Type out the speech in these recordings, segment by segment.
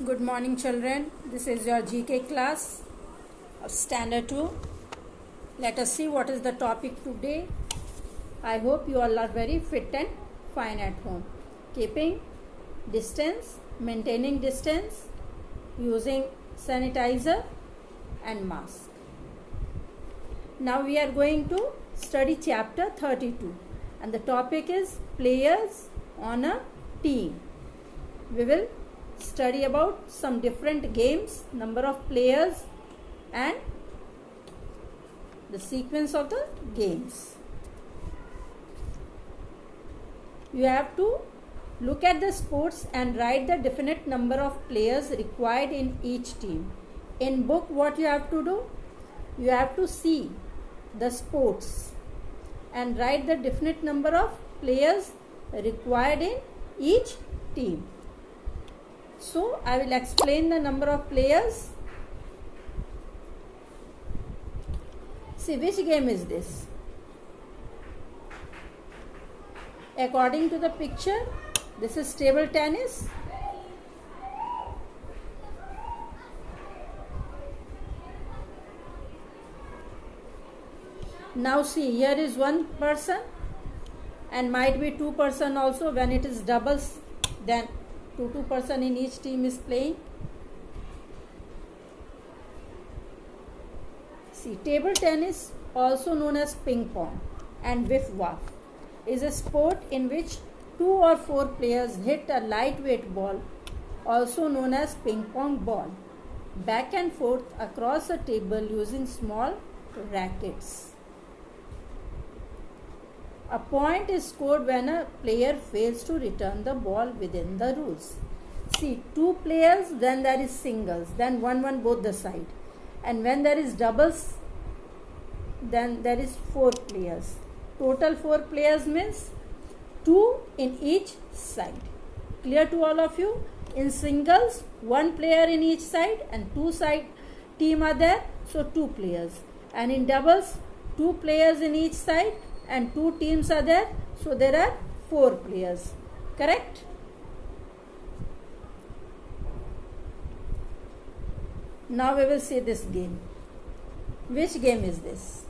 Good morning, children. This is your GK class of Standard 2. Let us see what is the topic today. I hope you all are very fit and fine at home. Keeping distance, maintaining distance, using sanitizer and mask. Now we are going to study chapter 32 and the topic is players on a team. We will study about some different games, number of players and the sequence of the games. You have to look at the sports and write the definite number of players required in each team. In book, what you have to do? You have to see the sports and write the definite number of players required in each team. So, I will explain the number of players. See, which game is this? According to the picture, this is table tennis. Now see, here is one person and might be two person also. When it is doubles, then two person in each team is playing. See, table tennis, also known as ping pong and wiff-waff, is a sport in which 2 or 4 players hit a lightweight ball, also known as ping pong ball, back and forth across a table using small rackets. A point is scored when a player fails to return the ball within the rules. See, 2 players, then there is singles, then 1-1 both the side. And when there is doubles, then there is 4 players. Total 4 players means 2 in each side. Clear to all of you? In singles, 1 player in each side and 2 side team are there, so 2 players. And in doubles, 2 players in each side and 2 teams are there, so there are 4 players. Correct? Now we will see this game. Which game is this?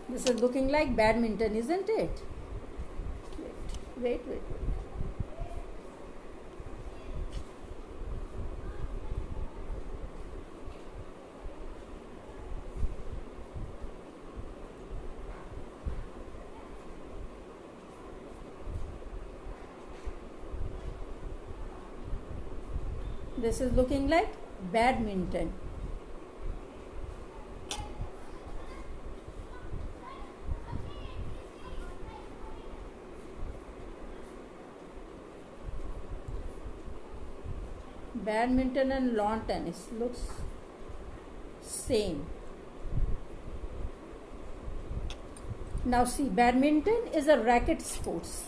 This is looking like badminton, isn't it? Wait. This is looking like badminton. Badminton and lawn tennis looks same. Now see, badminton is a racket sports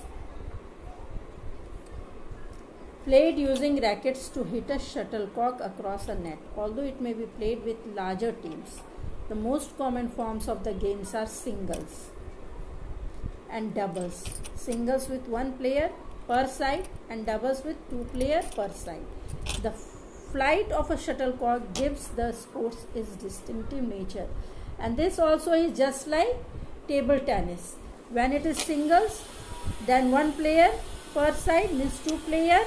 played using rackets to hit a shuttlecock across a net, although it may be played with larger teams. The most common forms of the games are singles and doubles. Singles with 1 player per side and doubles with 2 players per side. The flight of a shuttlecock gives the sports its distinctive nature, and this also is just like table tennis. When it is singles, then 1 player per side means 2 players,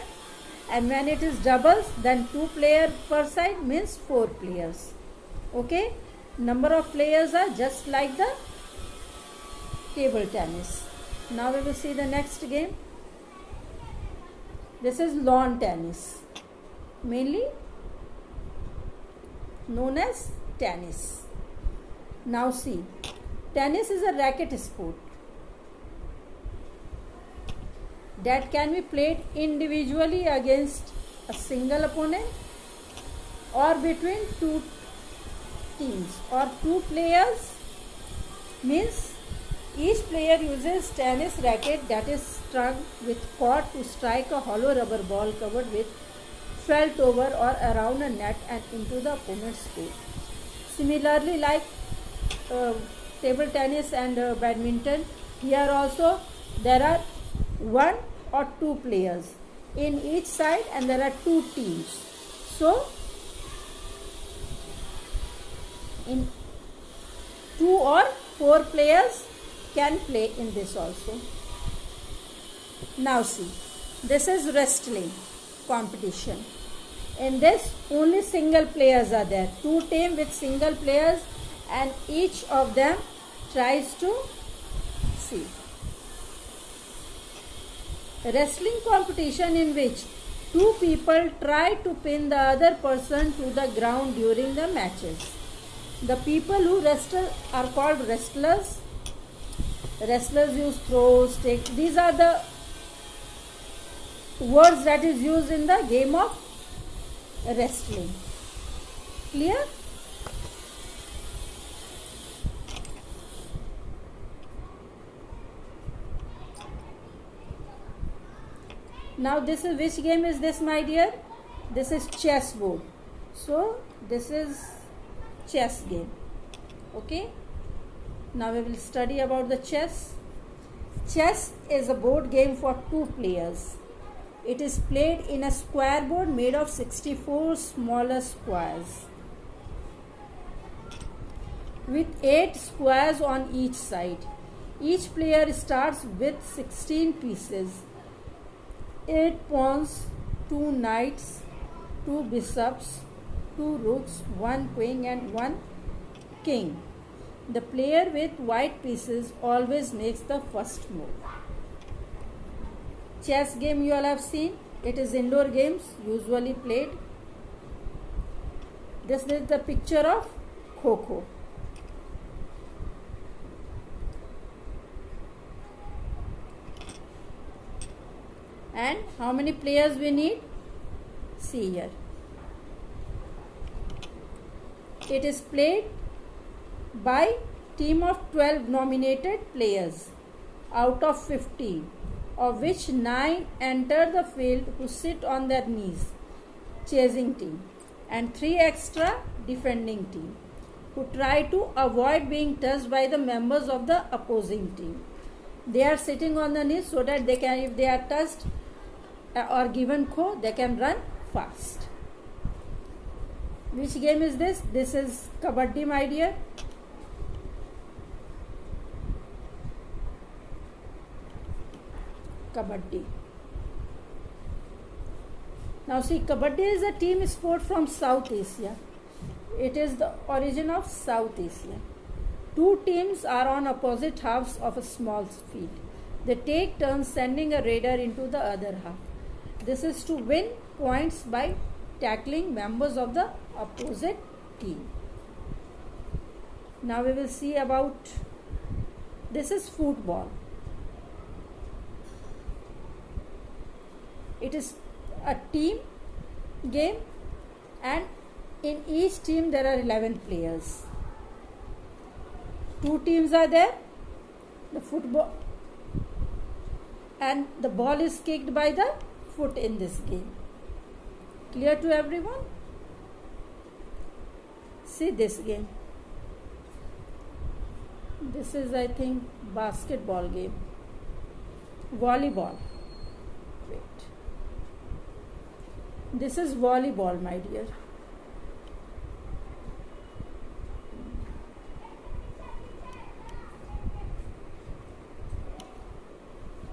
and when it is doubles, then 2 players per side means 4 players. Okay, number of players are just like the table tennis. Now we will see the next game. This is lawn tennis, mainly known as tennis. Now see, tennis is a racket sport that can be played individually against a single opponent or between 2 teams or 2 players, means each player uses tennis racket that is strung with cord to strike a hollow rubber ball covered with felt over or around a net and into the opponent's court. Similarly, like table tennis and badminton, here also there are 1 or 2 players. in each side and there are two teams. So in 2 or 4 players can play in this also. Now see, this is wrestling competition. In this only single players are there. 2 teams with single players and each of them tries to see. Wrestling competition in which 2 people try to pin the other person to the ground during the matches. The people who wrestle are called wrestlers. Wrestlers use throws, sticks. These are the words that is used in the game of wrestling. Clear? Now this is, which game is this, my dear? This is chess board. So this is chess game. Okay. Now we will study about the chess. Chess is a board game for 2 players. It is played in a square board made of 64 smaller squares with 8 squares on each side. Each player starts with 16 pieces, 8 pawns, 2 knights, 2 bishops, 2 rooks, 1 queen and 1 king. The player with white pieces always makes the first move. Chess game you all have seen. It is indoor games usually played. This is the picture of Kho-Kho. And how many players we need? See here. It is played by team of 12 nominated players out of 15, of which 9 enter the field who sit on their knees, chasing team, and 3 extra defending team who try to avoid being touched by the members of the opposing team. They are sitting on the knees so that they can, if they are touched or given kho, they can run fast. Which game is this? This is Kabaddi, my dear. Kabaddi. Now see, Kabaddi is a team sport from South Asia. It is the origin of South Asia. 2 teams are on opposite halves of a small field. They take turns sending a raider into the other half. This is to win points by tackling members of the opposite team. Now we will see about, this is football. It is a team game and in each team there are 11 players. 2 teams are there. The football and the ball is kicked by the foot in this game. Clear to everyone? See this game. This is, I think, basketball game. Volleyball. Wait. This is volleyball, my dear.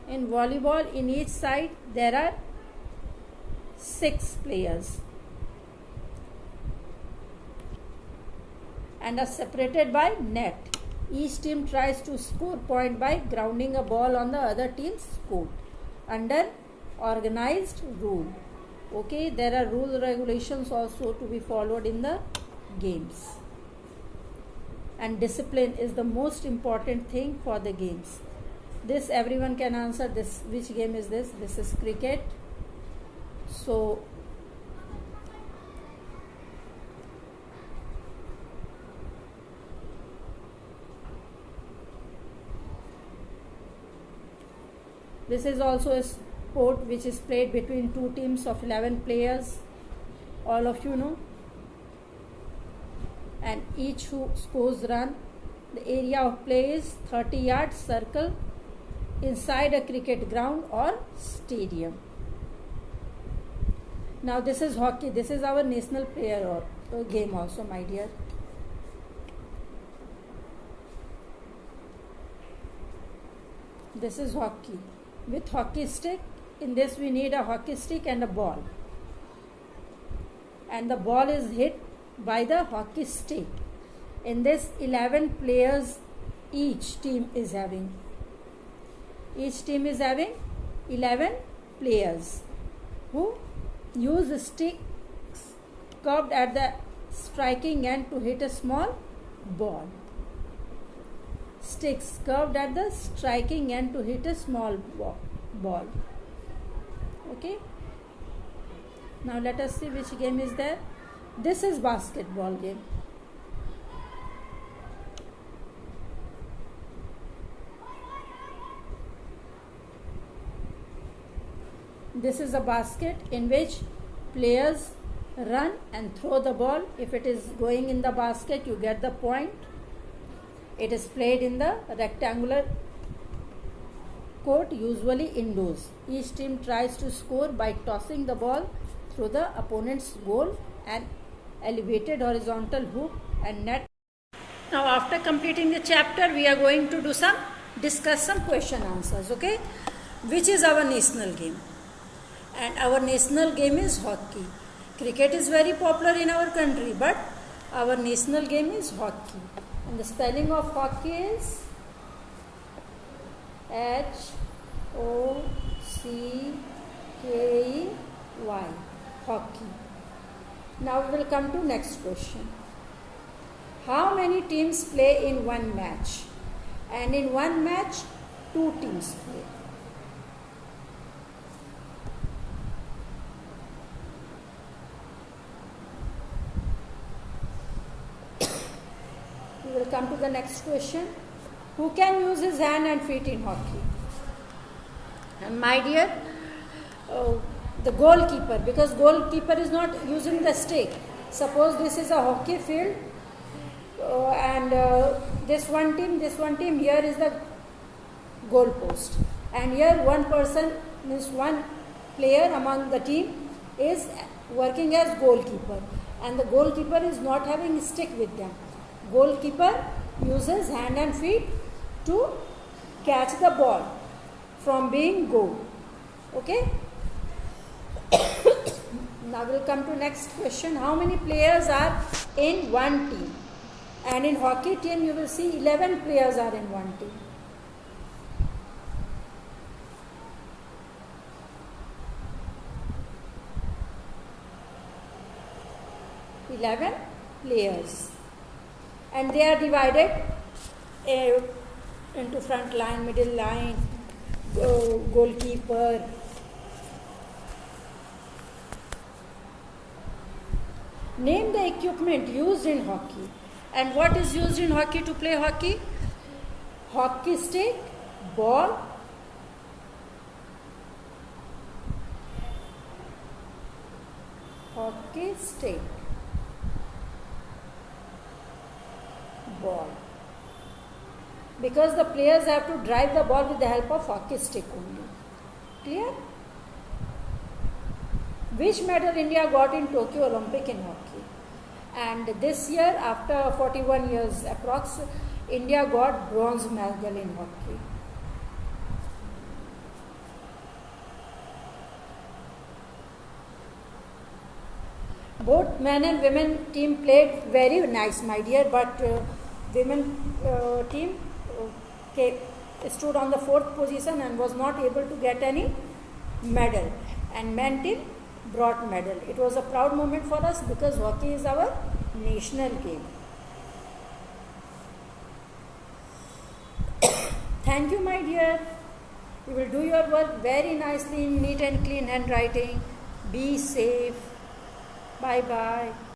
In volleyball, in each side there are 6 players and are separated by net. Each team tries to score point by grounding a ball on the other team's court under organized rule. Okay, there are rule regulations also to be followed in the games. And discipline is the most important thing for the games. This everyone can answer. This, which game is this? This is cricket. So this is also a sport which is played between 2 teams of 11 players. All of you know. And each who scores run. The area of play is 30 yards circle inside a cricket ground or stadium. Now this is hockey. This is our national player or game also, my dear. This is hockey. With hockey stick, in this we need a hockey stick and a ball. And the ball is hit by the hockey stick. In this 11 players each team is having. Each team is having 11 players who use sticks curved at the striking end to hit a small ball. Sticks curved at the striking end to hit a small ball. Okay. Now let us see which game is there. This is basketball game. This is a basket in which players run and throw the ball. If it is going in the basket, you get the point. It is played in the rectangular court, usually indoors. Each team tries to score by tossing the ball through the opponent's goal and elevated horizontal hoop and net. Now after completing the chapter, we are going to discuss some question answers. Okay, which is our national game? And our national game is hockey. Cricket is very popular in our country, but our national game is hockey. And the spelling of hockey is Hockey. Hockey. Now we will come to next question. How many teams play in one match? And in one match, 2 teams play. We will come to the next question. Who can use his hand and feet in hockey? And my dear, the goalkeeper, because goalkeeper is not using the stick. Suppose this is a hockey field and this one team, here is the goal post. And here one person, means one player among the team is working as goalkeeper. And the goalkeeper is not having a stick with them. Goalkeeper uses hand and feet to catch the ball from being goal. Okay. Now we'll come to next question. How many players are in one team? And in hockey team you will see 11 players are in one team. Players. And they are divided into front line, middle line, goalkeeper. Name the equipment used in hockey. And what is used in hockey to play hockey? Hockey stick, ball, hockey stick, ball. Because the players have to drive the ball with the help of hockey stick only. Clear? Which medal India got in Tokyo Olympic in hockey? And this year, after 41 years approx, India got bronze medal in hockey. Both men and women team played very nice, my dear, but women team stood on the 4th position and was not able to get any medal. And men team brought medal. It was a proud moment for us because hockey is our national game. Thank you, my dear. You will do your work very nicely in neat and clean handwriting. Be safe. Bye bye.